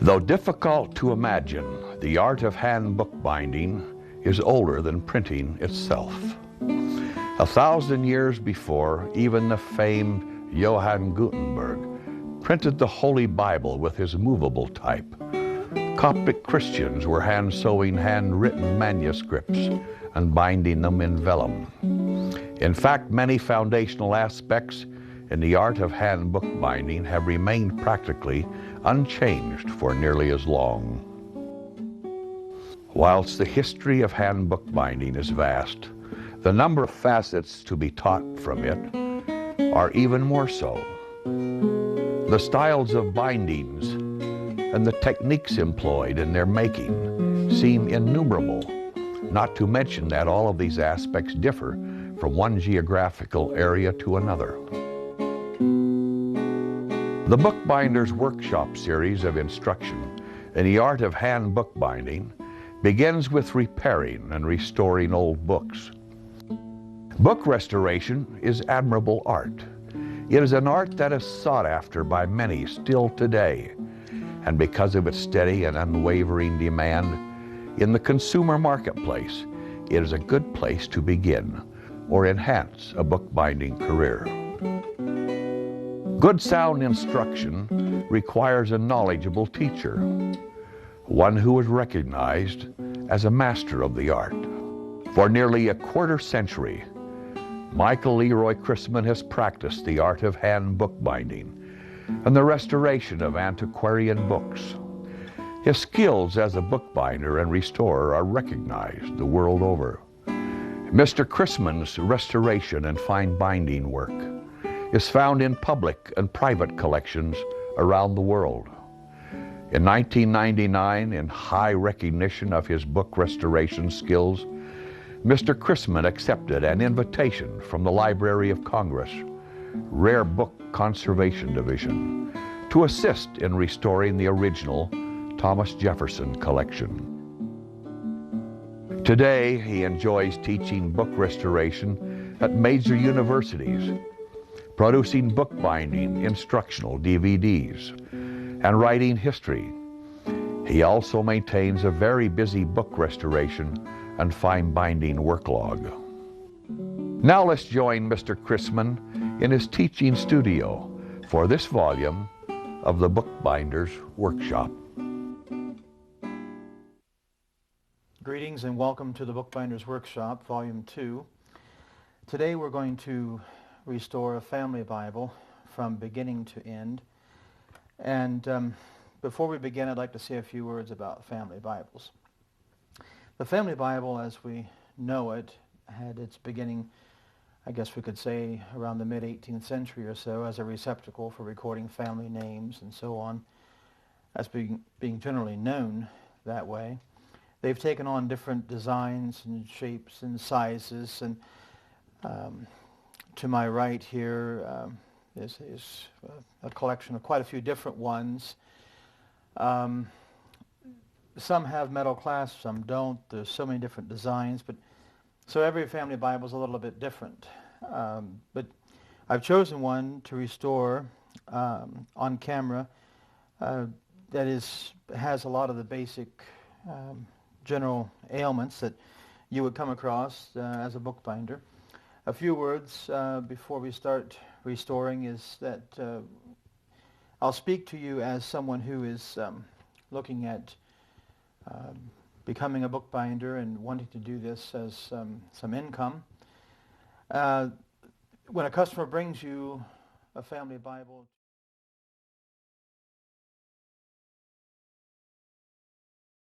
Though difficult to imagine, the art of hand bookbinding is older than printing itself. 1,000 years before, even the famed Johann Gutenberg printed the Holy Bible with his movable type. Coptic Christians were hand-sewing handwritten manuscripts and binding them in vellum. In fact, many foundational aspects in the art of hand bookbinding have remained practically unchanged for nearly as long. Whilst the history of hand bookbinding is vast, the number of facets to be taught from it are even more so. The styles of bindings and the techniques employed in their making seem innumerable, not to mention that all of these aspects differ from one geographical area to another. The Bookbinders Workshop series of instruction in the art of hand bookbinding begins with repairing and restoring old books. Book restoration is admirable art. It is an art that is sought after by many still today, and because of its steady and unwavering demand in the consumer marketplace, it is a good place to begin or enhance a bookbinding career. Good sound instruction requires a knowledgeable teacher, one who is recognized as a master of the art. For nearly a quarter century, Michael Leroy Chrisman has practiced the art of hand bookbinding and the restoration of antiquarian books. His skills as a bookbinder and restorer are recognized the world over. Mr. Chrisman's restoration and fine binding work is found in public and private collections around the world. In 1999, in high recognition of his book restoration skills, Mr. Chrisman accepted an invitation from the Library of Congress, Rare Book Conservation Division, to assist in restoring the original Thomas Jefferson collection. Today, he enjoys teaching book restoration at major universities, producing bookbinding instructional DVDs, and writing history. He also maintains a very busy book restoration and fine binding worklog. Now let's join Mr. Chrisman in his teaching studio for this volume of the Bookbinders Workshop. Greetings and welcome to the Bookbinders Workshop, Volume 2. Today we're going to restore a family Bible from beginning to end. And before we begin, I'd like to say a few words about family Bibles. The family Bible, as we know it, had its beginning, I guess we could say, around the mid-18th century or so as a receptacle for recording family names and so on, as being generally known that way. They've taken on different designs and shapes and sizes, and to my right here is a collection of quite a few different ones. Some have metal clasps, some don't. There's so many different designs, but so every family Bible is a little bit different. But I've chosen one to restore on camera that has a lot of the basic general ailments that you would come across as a bookbinder. A few words before we start restoring is that I'll speak to you as someone who is looking at becoming a bookbinder and wanting to do this as some income. When a customer brings you a family Bible